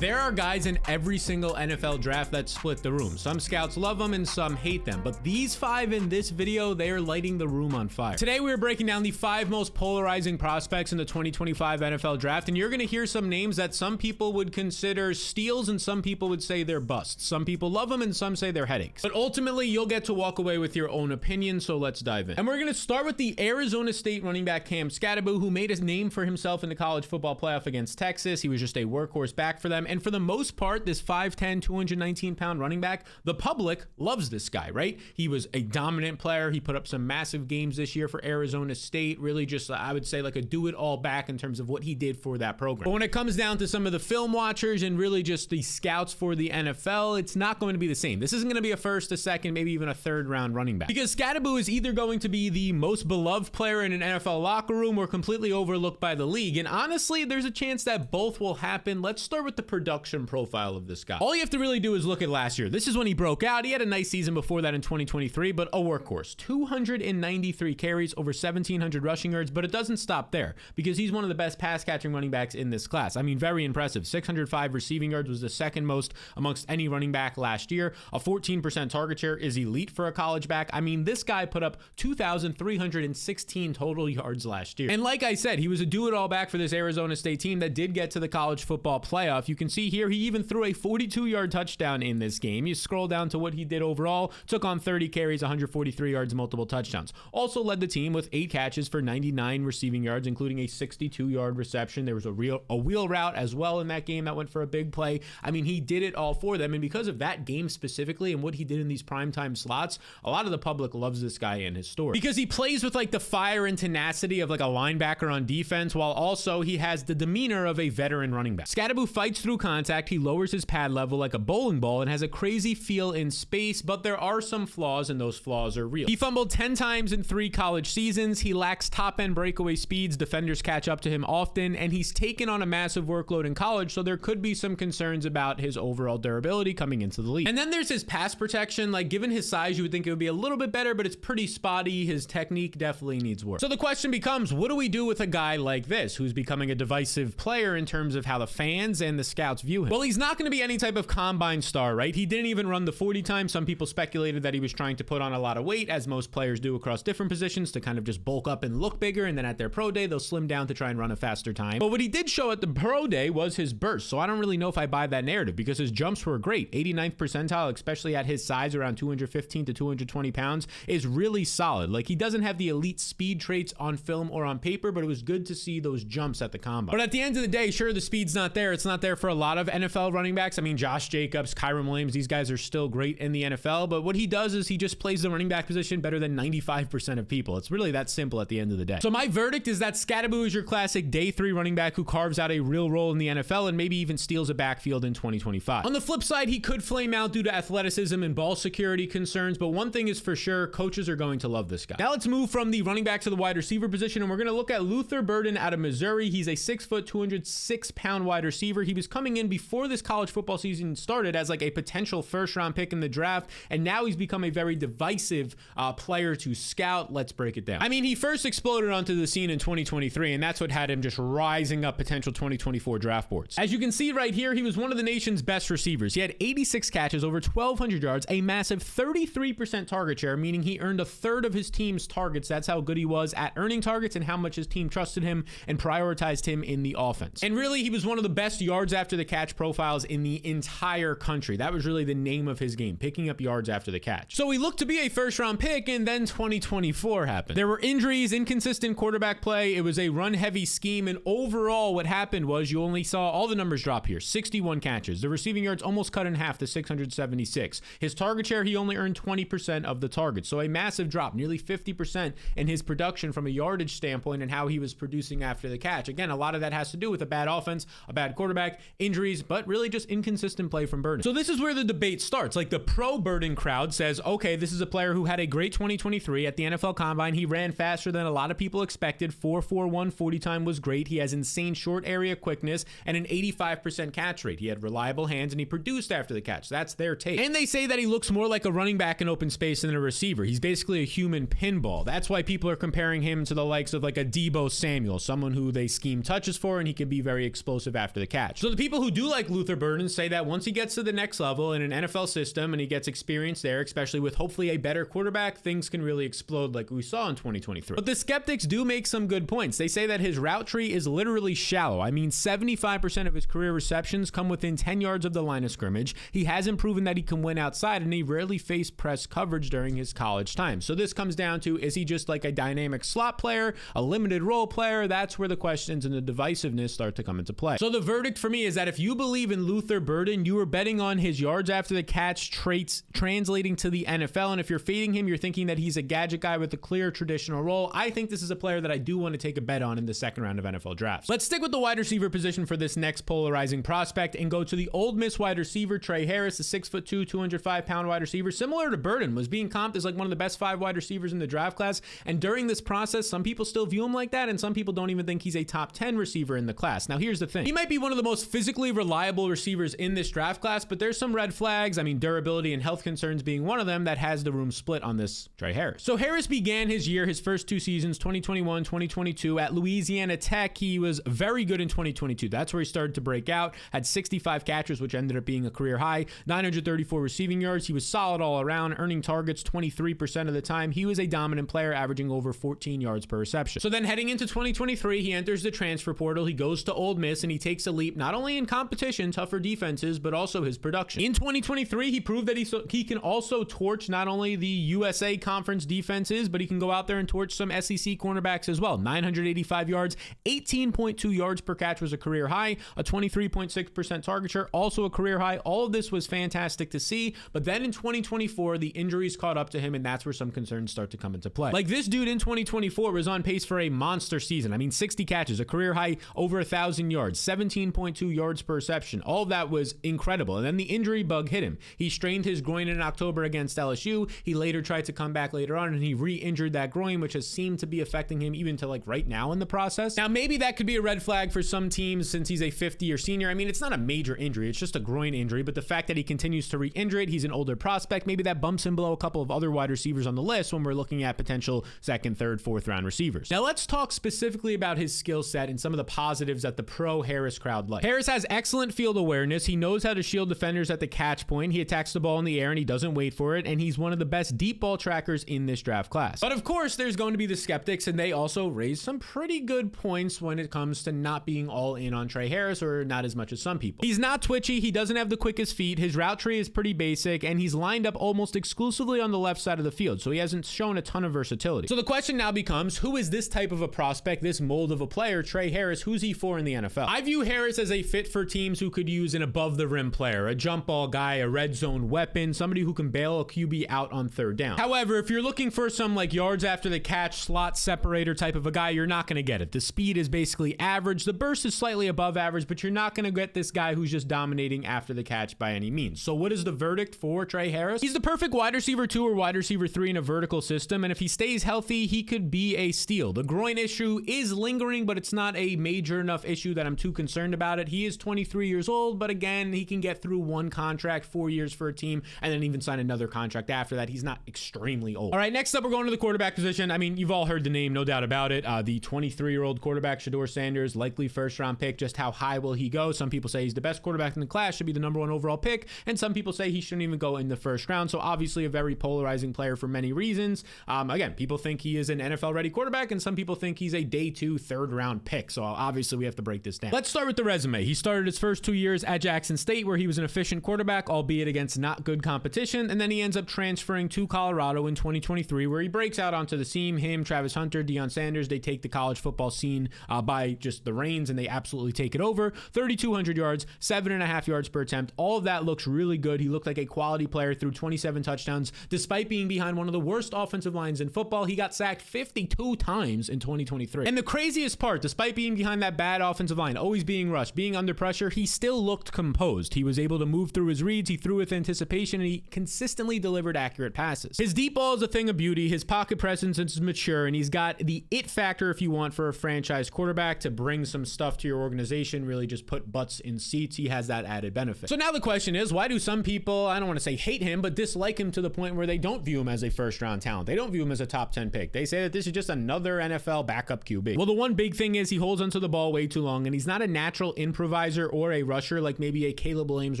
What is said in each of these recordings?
There are guys in every single NFL draft that split the room. Some scouts love them and some hate them, but these 5 in this video, they are lighting the room on fire. Today, we're breaking down the 5 most polarizing prospects in the 2025 NFL draft, and you're gonna hear some names that some people would consider steals and some people would say they're busts. Some people love them and some say they're headaches. But ultimately, you'll get to walk away with your own opinion, so let's dive in. And we're gonna start with the Arizona State running back Cam Skattebo, who made a name for himself in the college football playoff against Texas. He was just a workhorse back for them. And for the most part, this 5'10", 219-pound running back, the public loves this guy, right? He was a dominant player. He put up some massive games this year for Arizona State. Really just, I would say, like a do-it-all back in terms of what he did for that program. But when it comes down to some of the film watchers and really just the scouts for the NFL, it's not going to be the same. This isn't going to be a first, a second, maybe even a third-round running back. Because Skattebo is either going to be the most beloved player in an NFL locker room or completely overlooked by the league. And honestly, there's a chance that both will happen. Let's start with the production profile of this guy. All you have to really do is look at last year. This is when he broke out. He had a nice season before that in 2023, but a workhorse. 293 carries, over 1,700 rushing yards, but it doesn't stop there because he's one of the best pass catching running backs in this class. I mean, very impressive. 605 receiving yards, was the second most amongst any running back last year. A 14% target share is elite for a college back. I mean, this guy put up 2,316 total yards last year. And like I said, he was a do-it-all back for this Arizona State team that did get to the college football playoff. You can see here, he even threw a 42-yard touchdown in this game. You scroll down to what he did overall, took on 30 carries, 143 yards, multiple touchdowns. Also led the team with 8 catches for 99 receiving yards, including a 62-yard reception. There was a wheel route as well in that game that went for a big play. I mean, he did it all for them, and because of that game specifically and what he did in these primetime slots, a lot of the public loves this guy and his story. Because he plays with like the fire and tenacity of like a linebacker on defense, while also he has the demeanor of a veteran running back. Skattebo fights through contact. He lowers his pad level like a bowling ball and has a crazy feel in space, but there are some flaws, and those flaws are real. He fumbled 10 times in 3 college seasons. He lacks top-end breakaway speeds. Defenders catch up to him often, and he's taken on a massive workload in college, so there could be some concerns about his overall durability coming into the league. And then there's his pass protection. Like, given his size, you would think it would be a little bit better, but it's pretty spotty. His technique definitely needs work. So the question becomes, what do we do with a guy like this, who's becoming a divisive player in terms of how the fans and the scouts view him? Well, he's not going to be any type of combine star, right? He didn't even run the 40 time. Some people speculated that he was trying to put on a lot of weight, as most players do across different positions, to kind of just bulk up and look bigger, and then at their pro day, they'll slim down to try and run a faster time. But what he did show at the pro day was his burst, so I don't really know if I buy that narrative, because his jumps were great. 89th percentile, especially at his size, around 215 to 220 pounds, is really solid. Like, he doesn't have the elite speed traits on film or on paper, but it was good to see those jumps at the combine. But at the end of the day, sure, the speed's not there. It's not there for a lot of NFL running backs. I mean, Josh Jacobs, Kyron Williams, these guys are still great in the NFL, but what he does is he just plays the running back position better than 95% of people. It's really that simple at the end of the day. So my verdict is that Skattebo is your classic day 3 running back who carves out a real role in the NFL and maybe even steals a backfield in 2025. On the flip side, he could flame out due to athleticism and ball security concerns, but one thing is for sure, coaches are going to love this guy. Now let's move from the running back to the wide receiver position, and we're going to look at Luther Burden out of Missouri. He's a 6', 206-pound wide receiver. He was coming in before this college football season started as like a potential first-round pick in the draft, and now he's become a very divisive player to scout. Let's break it down. I mean, he first exploded onto the scene in 2023, and that's what had him just rising up potential 2024 draft boards. As you can see right here, he was one of the nation's best receivers. He had 86 catches, over 1,200 yards, a massive 33% target share, meaning he earned a third of his team's targets. That's how good he was at earning targets and how much his team trusted him and prioritized him in the offense. And really, he was one of the best yards after the catch profiles in the entire country. That was really the name of his game, picking up yards after the catch. So he looked to be a first-round pick, and then 2024 happened. There were injuries, inconsistent quarterback play. It was a run-heavy scheme, and overall, what happened was you only saw all the numbers drop here. 61 catches. The receiving yards almost cut in half to 676. His target share, he only earned 20% of the targets. So a massive drop, nearly 50% in his production from a yardage standpoint and how he was producing after the catch. Again, a lot of that has to do with a bad offense, a bad quarterback, injuries, but really just inconsistent play from Burden. So this is where the debate starts. Like, the pro Burden crowd says, okay, this is a player who had a great 2023 at the NFL Combine. He ran faster than a lot of people expected. 4.41 40 time was great. He has insane short area quickness and an 85% catch rate. He had reliable hands and he produced after the catch. That's their take. And they say that he looks more like a running back in open space than a receiver. He's basically a human pinball. That's why people are comparing him to the likes of like a Deebo Samuel, someone who they scheme touches for, and he can be very explosive after the catch. So the people people who do like Luther Burden say that once he gets to the next level in an NFL system and he gets experience there, especially with hopefully a better quarterback, things can really explode like we saw in 2023. But the skeptics do make some good points. They say that his route tree is literally shallow. I mean, 75% of his career receptions come within 10 yards of the line of scrimmage. He hasn't proven that he can win outside, and he rarely faced press coverage during his college time. So this comes down to, is he just like a dynamic slot player, a limited role player? That's where the questions and the divisiveness start to come into play. So the verdict for me is that if you believe in Luther Burden, you are betting on his yards after the catch traits translating to the NFL. And if you're fading him, you're thinking that he's a gadget guy with a clear traditional role. I think this is a player that I do want to take a bet on in the second round of NFL drafts. Let's stick with the wide receiver position for this next polarizing prospect and go to the Ole Miss wide receiver, Trey Harris, a 6'2", 205-pound wide receiver. Similar to Burden, was being comped as like one of the best 5 wide receivers in the draft class. And during this process, some people still view him like that, and some people don't even think he's a top 10 receiver in the class. Now, here's the thing. He might be one of the most physically reliable receivers in this draft class, but there's some red flags. I mean, durability and health concerns being one of them that has the room split on this Trey Harris. So Harris began his first 2 seasons, 2021, 2022 at Louisiana Tech. He was very good in 2022. That's where he started to break out, had 65 catches, which ended up being a career high, 934 receiving yards. He was solid all around, earning targets 23% of the time. He was a dominant player, averaging over 14 yards per reception. So then heading into 2023, he enters the transfer portal. He goes to Ole Miss and he takes a leap, not only in competition, tougher defenses, but also his production. In 2023, he proved that he can also torch not only the USA Conference defenses, but he can go out there and torch some SEC cornerbacks as well. 985 yards, 18.2 yards per catch was a career high, a 23.6% target share, also a career high. All of this was fantastic to see, but then in 2024, the injuries caught up to him, and that's where some concerns start to come into play. Like, this dude in 2024 was on pace for a monster season. I mean, 60 catches, a career high, over 1,000 yards, 17.2 yards per reception. All of that was incredible. And then the injury bug hit him. He strained his groin in October against LSU. He later tried to come back later on, and he re-injured that groin, which has seemed to be affecting him even to like right now in the process. Now, maybe that could be a red flag for some teams since he's a 50-year senior. I mean, it's not a major injury. It's just a groin injury, but the fact that he continues to re-injure it, he's an older prospect, maybe that bumps him below a couple of other wide receivers on the list when we're looking at potential second, third, fourth round receivers. Now, let's talk specifically about his skill set and some of the positives that the pro Harris crowd likes. Harris has excellent field awareness. He knows how to shield defenders at the catch point. He attacks the ball in the air and he doesn't wait for it, and he's one of the best deep ball trackers in this draft class. But of course, there's going to be the skeptics, and they also raise some pretty good points when it comes to not being all in on Trey Harris, or not as much as some people. He's not twitchy. He doesn't have the quickest feet. His route tree is pretty basic, and he's lined up almost exclusively on the left side of the field, so he hasn't shown a ton of versatility. So the question now becomes, who is this type of a prospect, this mold of a player, Trey Harris? Who's he for in the NFL? I view Harris as a fit for teams who could use an above the rim player, a jump ball guy, a red zone weapon, somebody who can bail a QB out on third down. However, if you're looking for some like yards after the catch, slot separator type of a guy, you're not going to get it. The speed is basically average. The burst is slightly above average, but you're not going to get this guy who's just dominating after the catch by any means. So what is the verdict for Trey Harris? He's the perfect wide receiver 2 or wide receiver 3 in a vertical system, and if he stays healthy, he could be a steal. The groin issue is lingering, but it's not a major enough issue that I'm too concerned about it. He is 23 years old, but again, he can get through one contract, 4 years for a team, and then even sign another contract after that. He's not extremely old. All right, next up, we're going to the quarterback position. I mean, you've all heard the name, no doubt about it. The 23-year-old quarterback, Shedeur Sanders, likely first-round pick. Just how high will he go? Some people say he's the best quarterback in the class, should be the #1 overall pick, and some people say he shouldn't even go in the first round. So obviously a very polarizing player for many reasons. Again, people think he is an NFL-ready quarterback, and some people think he's a day 2, third-round pick. So obviously we have to break this down. Let's start with the resume. He started his first 2 years at Jackson State, where he was an efficient quarterback, albeit against not good competition, and then he ends up transferring to Colorado in 2023, where he breaks out onto the scene. Him, Travis Hunter, Deion Sanders, they take the college football scene by just the reins, and they absolutely take it over. 3,200 yards, 7.5 yards per attempt. All of that looks really good. He looked like a quality player, threw 27 touchdowns. Despite being behind one of the worst offensive lines in football, he got sacked 52 times in 2023. And the craziest part, despite being behind that bad offensive line, always being rushed, being under pressure, he still looked composed. He was able to move through his reads, he threw with anticipation, and he consistently delivered accurate passes. His deep ball is a thing of beauty. His pocket presence is mature, and he's got the it factor, if you want, for a franchise quarterback to bring some stuff to your organization, really just put butts in seats. He has that added benefit. So now the question is, why do some people, I don't want to say hate him, but dislike him to the point where they don't view him as a first-round talent? They don't view him as a top 10 pick. They say that this is just another NFL backup QB. Well, the one big thing is he holds onto the ball way too long, and he's not a natural improviser. improviser or a rusher like maybe a Caleb Williams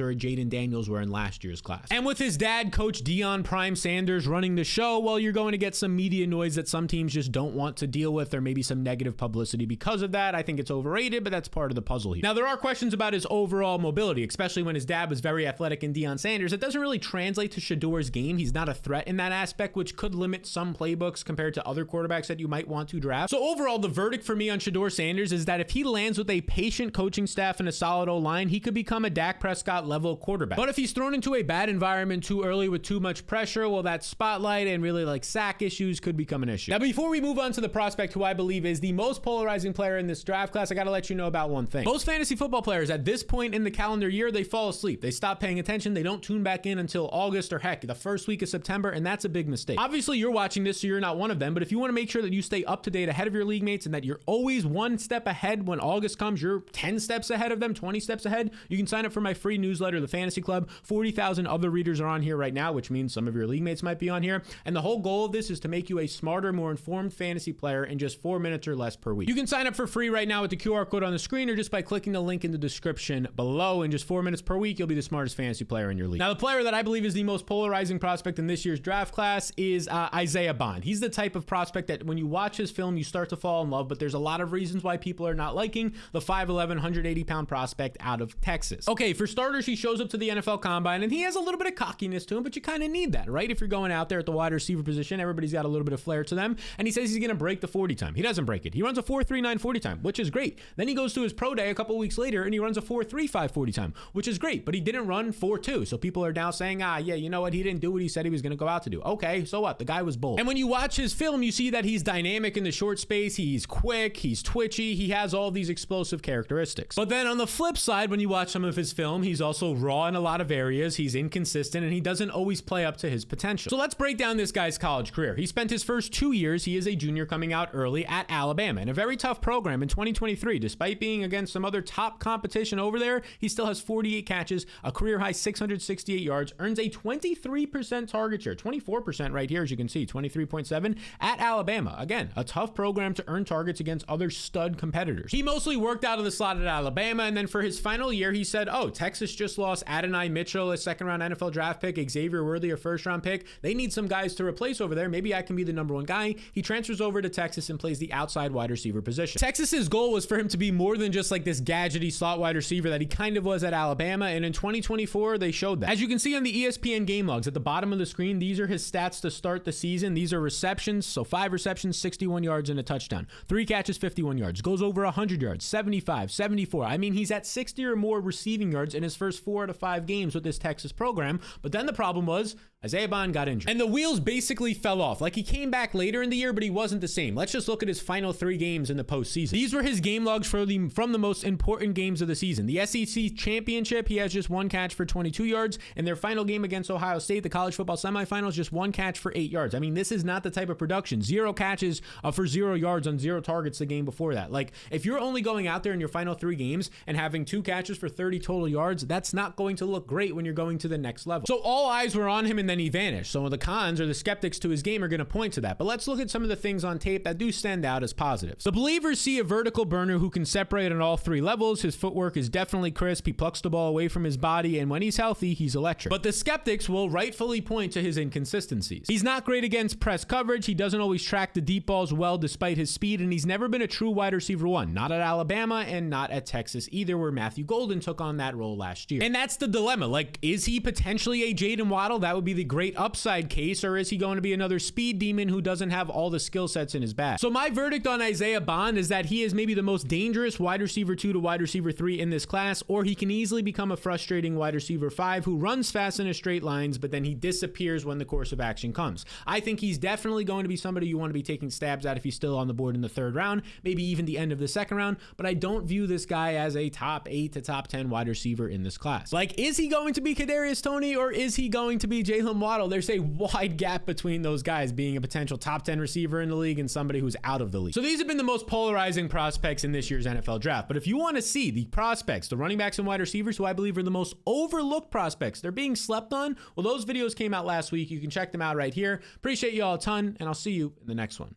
or a Jaden Daniels were in last year's class. And with his dad, Coach Deion Prime Sanders, running the show, well, you're going to get some media noise that some teams just don't want to deal with, or maybe some negative publicity because of that. I think it's overrated, but that's part of the puzzle here. Now, there are questions about his overall mobility, especially when his dad was very athletic in Deion Sanders. It doesn't really translate to Shedeur's game. He's not a threat in that aspect, which could limit some playbooks compared to other quarterbacks that you might want to draft. So overall, the verdict for me on Shedeur Sanders is that if he lands with a patient coaching staff and a solid O-line, he could become a Dak Prescott level quarterback. But if he's thrown into a bad environment too early with too much pressure, well, that spotlight and really like sack issues could become an issue. Now, before we move on to the prospect who I believe is the most polarizing player in this draft class, I got to let you know about one thing. Most fantasy football players at this point in the calendar year, they fall asleep. They stop paying attention. They don't tune back in until August or heck, the first week of September, and that's a big mistake. Obviously, you're watching this, so you're not one of them, but if you want to make sure that you stay up to date ahead of your league mates and that you're always one step ahead when August comes, you're 10 steps ahead of them, 20 steps ahead, you can sign up for my free newsletter, The Fantasy Club. 40,000 other readers are on here right now, which means some of your league mates might be on here. And the whole goal of this is to make you a smarter, more informed fantasy player in just 4 minutes or less per week. You can sign up for free right now with the QR code on the screen or just by clicking the link in the description below. In just 4 minutes per week, you'll be the smartest fantasy player in your league. Now, the player that I believe is the most polarizing prospect in this year's draft class is Isaiah Bond. He's the type of prospect that when you watch his film, you start to fall in love, but there's a lot of reasons why people are not liking the 5'11", 180-pound prospect out of Texas. Okay, for starters, he shows up to the NFL Combine, and he has a little bit of cockiness to him, but you kind of need that, right? If you're going out there at the wide receiver position, everybody's got a little bit of flair to them, and he says he's going to break the 40 time. He doesn't break it. He runs a 4.39 40 time, which is great. Then he goes to his pro day a couple weeks later, and he runs a 4.35 40 time, which is great, but he didn't run 4.2, so people are now saying, yeah, you know what? He didn't do what he said he was going to go out to do. Okay, so what? The guy was bold. And when you watch his film, you see that he's dynamic in the short space. He's quick. He's twitchy. He has all these explosive characteristics. But then on the flip side, when you watch some of his film, he's also raw in a lot of areas. He's inconsistent, and he doesn't always play up to his potential. So let's break down this guy's college career. He spent his first 2 years, he is a junior coming out early at Alabama, in a very tough program in 2023. Despite being against some other top competition over there, he still has 48 catches, a career high 668 yards, earns a 23% target share, 24% right here, as you can see, 23.7 at Alabama. Again, a tough program to earn targets against other stud competitors. He mostly worked out of the slot at Alabama, and then for his final year, he said, Texas just lost Adonai Mitchell, a second-round NFL draft pick, Xavier Worthy, a first-round pick. They need some guys to replace over there. Maybe I can be the number one guy. He transfers over to Texas and plays the outside wide receiver position. Texas's goal was for him to be more than just like this gadgety slot wide receiver that he kind of was at Alabama, and in 2024, they showed that. As you can see on the ESPN game logs at the bottom of the screen, these are his stats to start the season. These are receptions, so 5 receptions, 61 yards, and a touchdown. 3 catches, 51 yards. Goes over 100 yards, 75, 74. I mean, he's at 60 or more receiving yards in his first 4 out of 5 games with this Texas program, but then the problem was Isaiah Bond got injured, and the wheels basically fell off. Like, he came back later in the year, but he wasn't the same. Let's just look at his final 3 games in the postseason. These were his game logs from the most important games of the season. The SEC championship, he has just 1 catch for 22 yards. In their final game against Ohio State, the college football semifinals, just 1 catch for 8 yards. I mean, this is not the type of production. 0 catches for 0 yards on 0 targets the game before that. Like, if you're only going out there in your final 3 games and having 2 catches for 30 total yards, that's not going to look great when you're going to the next level. So all eyes were on him, and then he vanished. So the cons or the skeptics to his game are going to point to that. But let's look at some of the things on tape that do stand out as positives. The believers see a vertical burner who can separate on all 3 levels. His footwork is definitely crisp. He plucks the ball away from his body, and when he's healthy, he's electric. But the skeptics will rightfully point to his inconsistencies. He's not great against press coverage. He doesn't always track the deep balls well despite his speed, and he's never been a true wide receiver 1. Not at Alabama and not at Texas either, where Matthew Golden took on that role last year. And that's the dilemma. Like, is he potentially a Jaden Waddle? That would be the great upside case, or is he going to be another speed demon who doesn't have all the skill sets in his bag? So my verdict on Isaiah Bond is that he is maybe the most dangerous wide receiver 2 to wide receiver 3 in this class, or he can easily become a frustrating wide receiver 5 who runs fast in a straight lines, but then he disappears when the course of action comes. I think he's definitely going to be somebody you want to be taking stabs at if he's still on the board in the 3rd round, maybe even the end of the 2nd round, but I don't view this guy as a top 8 to top 10 wide receiver in this class. Like, is he going to be Kadarius Toney, or is he going to be Jalen Waddle? There's a wide gap between those guys being a potential top 10 receiver in the league and somebody who's out of the league. So these have been the most polarizing prospects in this year's NFL draft. But if you want to see the prospects, the running backs and wide receivers who I believe are the most overlooked prospects, they're being slept on, well, those videos came out last week. You can check them out right here. Appreciate you all a ton, and I'll see you in the next one.